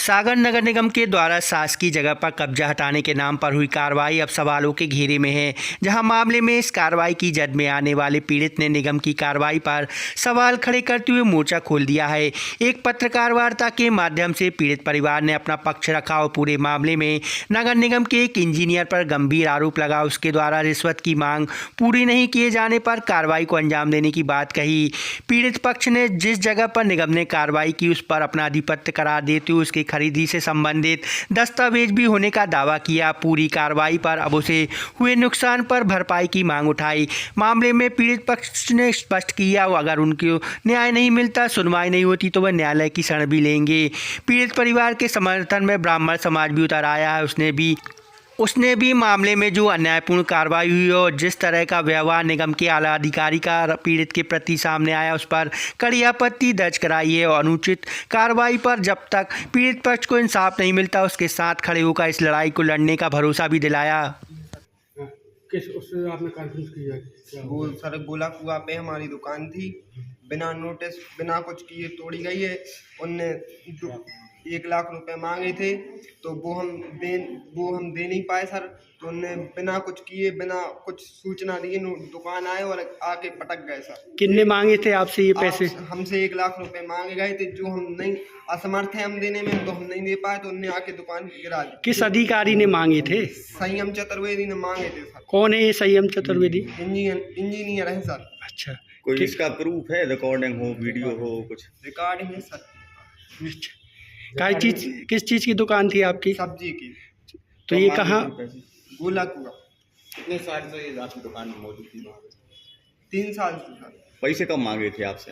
सागर नगर निगम के द्वारा शासकीय जगह पर कब्जा हटाने के नाम पर हुई कार्रवाई अब सवालों के घेरे में है। जहां मामले में इस कार्रवाई की जद में आने वाले पीड़ित ने निगम की कार्रवाई पर सवाल खड़े करते हुए मोर्चा खोल दिया है। एक पत्रकार वार्ता के माध्यम से पीड़ित परिवार ने अपना पक्ष रखा और पूरे मामले में नगर निगम के एक इंजीनियर पर गंभीर आरोप लगा उसके द्वारा रिश्वत की मांग पूरी नहीं किए जाने पर कार्रवाई को अंजाम देने की बात कही। पीड़ित पक्ष ने जिस जगह पर निगम ने कार्रवाई की उस पर अपना आधिपत्य करार देते हुए उसकी खरीदी से संबंधित दस्तावेज भी होने का दावा किया। पूरी कार्रवाई पर अब उसे हुए नुकसान पर भरपाई की मांग उठाई। मामले में पीड़ित पक्ष ने स्पष्ट किया अगर उनको न्याय नहीं मिलता, सुनवाई नहीं होती तो वह न्यायालय की शरण भी लेंगे। पीड़ित परिवार के समर्थन में ब्राह्मण समाज भी उतर आया है। उसने भी मामले में जो अन्यायपूर्ण कार्रवाई हुई और जिस तरह का व्यवहार निगम के आला अधिकारी का पीड़ित के प्रति सामने आया उस पर कड़ी आपत्ति दर्ज कराई है और अनुचित कार्रवाई पर जब तक पीड़ित पक्ष को इंसाफ नहीं मिलता उसके साथ खड़े होकर इस लड़ाई को लड़ने का भरोसा भी दिलाया। किस उससे आपने कॉन्फ्रेंस किया? वो सर गोला कुआ पे हमारी दुकान थी, बिना नोटिस बिना कुछ किए तोड़ी गई है। उनने 1 लाख रुपए मांगे थे तो वो हम दे नहीं पाए सर। तो उनने बिना कुछ किए बिना कुछ सूचना दिए दुकान आए और आके पटक गए सर। कितने मांगे थे आपसे ये पैसे? हमसे 1 लाख रुपए मांगे गए थे जो हम नहीं असमर्थ है हम देने में, तो हम नहीं दे पाए तो उनने आके दुकान गिरा दी। किस अधिकारी ने मांगे थे? संयम चतुर्वेदी ने मांगे थे सर। कौन है ये संयम चतुर्वेदी? इंजीनियर है सर। अच्छा, कोई इसका प्रूफ है? रिकॉर्डिंग हो, वीडियो हो, कुछ रिकॉर्डिंग है सर। किस चीज़ की दुकान थी आपकी? सब्जी की। तो ये कहाँ? गोला कुआ। कितने साल से ये आपकी दुकान मौजूद थी? 3 साल से सर। पैसे कब मांगे थे आपसे?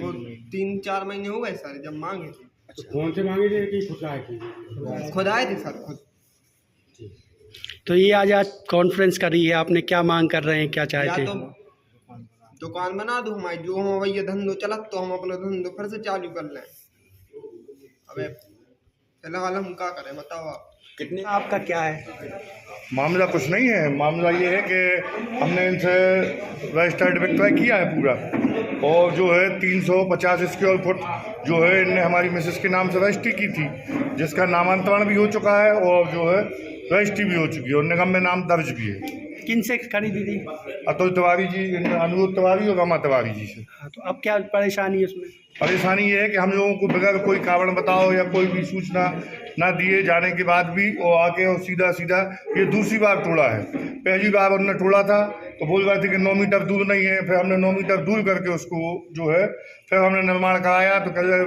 3-4 महीने हो गए सर जब मांगे थे। तो कौन से मांगे थे कि खुद आए थे? खुद आए थे सर, खुद। तो ये आज कॉन्फ्रेंस करी है, आपने क्या मांग कर रहे हैं, क्या चाहते हैं? तो दुकान बना दो हमारी, जो हम भैया धंधो चलत तो हम अपना धंधो फिर से चालू कर लें। अबे फिलहाल हम क्या करें बताओ आप। कितने आपका क्या है? मामला कुछ नहीं है। मामला ये है कि हमने इनसे रजिस्टर्ड विक्रय किया है पूरा, और जो है 350 स्क्वायर फुट जो है इनने हमारी मिसेस के नाम से रजिस्ट्री की थी, जिसका नामांतरण भी हो चुका है और जो है रजिस्ट्री भी हो चुकी है और निगम में नाम दर्ज भी है। किन से खरीदी थी? अतुल तिवारी जी, अनुरोध तिवारी और रमा तिवारी जी से। हाँ, तो अब क्या परेशानी है उसमें? परेशानी ये है कि हम लोगों को बगैर कोई कारण बताओ या कोई भी सूचना ना दिए जाने के बाद भी वो आके और सीधा ये दूसरी बार तोड़ा है। पहली बार उन्होंने तोड़ा था तो बोल रहे थे कि 9 मीटर दूर नहीं है, फिर हमने 9 मीटर दूर करके उसको जो है फिर हमने निर्माण कराया तो कह रहे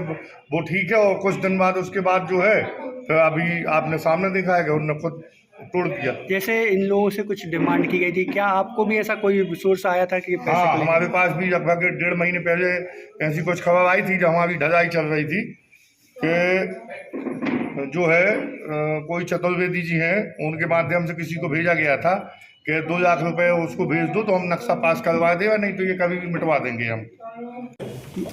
वो ठीक है। और कुछ दिन बाद उसके बाद जो है फिर अभी आपने सामने देखा है कि उन्होंने खुद तोड़ दिया। जैसे इन लोगों से कुछ डिमांड की गई थी, क्या आपको भी ऐसा कोई सोर्स आया था कि पैसे? हाँ, हमारे पास भी लगभग 1.5 महीने पहले ऐसी कुछ खबर आई थी जब हमारी ढलाई चल रही थी कि जो है कोई चतुर्वेदी जी हैं, उनके माध्यम से किसी को भेजा गया था कि 2 लाख रुपए उसको भेज दो तो हम नक्शा पास करवा देगा, नहीं तो ये कभी भी मिटवा देंगे हम।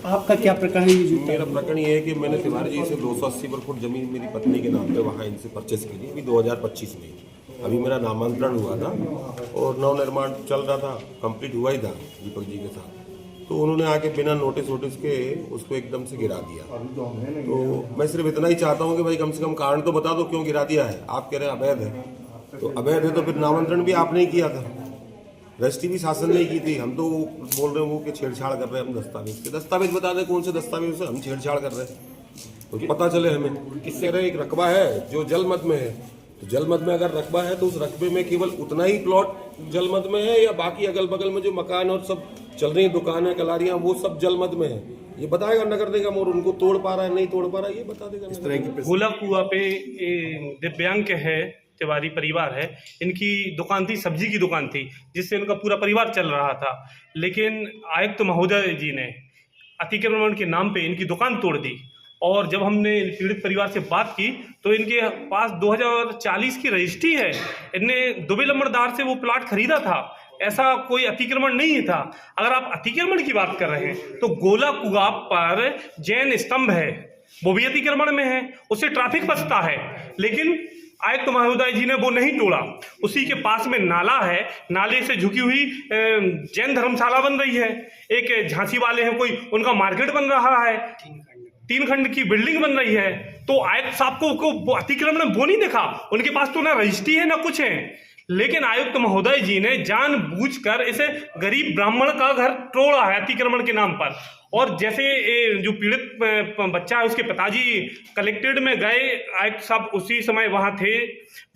आपका क्या प्रकरण है? मेरा प्रकरण ये है कि मैंने तिवारी जी से 280 वर्ग फुट जमीन मेरी पत्नी के नाम पे वहाँ इनसे परचेस की थी अभी 2025 में। अभी मेरा नामांतरण हुआ था और नव निर्माण चल रहा था, कंप्लीट हुआ ही था दीपक जी के साथ। तो उन्होंने आके बिना नोटिस वोटिस के उसको एकदम से गिरा दिया। तो मैं सिर्फ इतना ही चाहता हूँ कि भाई कम से कम कारण तो बता दो क्यों गिरा दिया है। आप कह रहे हैं अवैध है, तो अवैध है तो फिर नामांतरण भी आपने ही किया था, रजिस्ट्री भी शासन ने की थी। हम तो बोल रहे हैं वो कि छेड़छाड़ कर रहे हैं हम दस्तावेज बता दें कौन से दस्तावेज से हम छेड़छाड़ कर रहे हैं तो पता चले हमें। किससे रहे एक रकबा है जो जलमत में है, तो जलमत में अगर रकबा है तो उस रकबे में केवल उतना ही प्लॉट जलमत में है या बाकी अगल बगल में जो मकान और सब चल रही दुकानें कलारियां वो सब जलमत में है, ये बताएगा नगर निगम। और उनको तोड़ पा रहा है नहीं तोड़ पा रहा है ये बता देगा। इस तरह की गोला कुआ पे दिव्यांग है, तिवारी परिवार है, इनकी दुकान थी, सब्जी की दुकान थी जिससे इनका पूरा परिवार चल रहा था। लेकिन आयुक्त महोदय जी ने अतिक्रमण के नाम पे इनकी दुकान तोड़ दी और जब हमने पीड़ित परिवार से बात की तो इनके पास 2040 की रजिस्ट्री है। इनने दुबे लंबड़दार से वो प्लाट खरीदा था, ऐसा कोई अतिक्रमण नहीं था। अगर आप अतिक्रमण की बात कर रहे हैं तो गोला कुआ पर जैन स्तंभ है, वो भी अतिक्रमण में है, उससे ट्रैफिक बचता है। लेकिन आयुक्त महोदय जी ने वो नहीं तोड़ा। उसी के पास में नाला है, नाले से झुकी हुई जैन धर्मशाला बन रही है। एक झांसी वाले हैं कोई, उनका मार्केट बन रहा है। 3 खंड की बिल्डिंग बन रही है, तो आयुक्त साहब को अतिक्रमण वो नहीं देखा, उनके पास तो ना रजिस्ट्री है ना कुछ है। लेकिन आयुक्त महोदय जी ने जानबूझकर इसे गरीब ब्राह्मण का घर तोड़ा है अतिक्रमण के नाम पर। और जैसे जो पीड़ित बच्चा है उसके पिताजी कलेक्ट्रेट में गए, आयुक्त साहब उसी समय वहाँ थे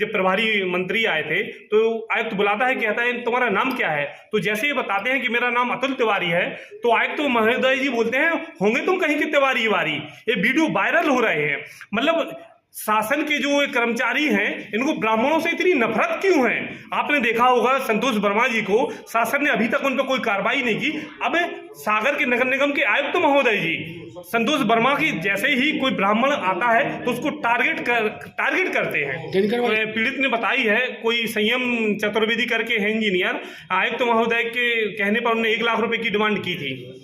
जब प्रभारी मंत्री आए थे, तो आयुक्त बुलाता है, कहता है तुम्हारा नाम क्या है? तो जैसे ये बताते हैं कि मेरा नाम अतुल तिवारी है, तो आयुक्त महोदय जी बोलते हैं होंगे तुम कहीं के तिवारी वारी। ये वीडियो वायरल हो रहे हैं। मतलब शासन के जो कर्मचारी हैं इनको ब्राह्मणों से इतनी नफरत क्यों है? आपने देखा होगा संतोष वर्मा जी को शासन ने अभी तक उन पर कोई कार्रवाई नहीं की। अब सागर के नगर निगम के आयुक्त महोदय जी संतोष वर्मा की जैसे ही कोई ब्राह्मण आता है तो उसको टारगेट करते हैं। पीड़ित ने बताई है, कोई संयम चतुर्वेदी करके है इंजीनियर, आयुक्त महोदय के कहने पर उन्होंने 1 लाख रुपए की डिमांड की थी।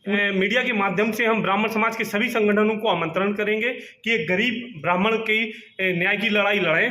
मीडिया के माध्यम से हम ब्राह्मण समाज के सभी संगठनों को आमंत्रण करेंगे कि एक गरीब ब्राह्मण की न्याय की लड़ाई लड़ें।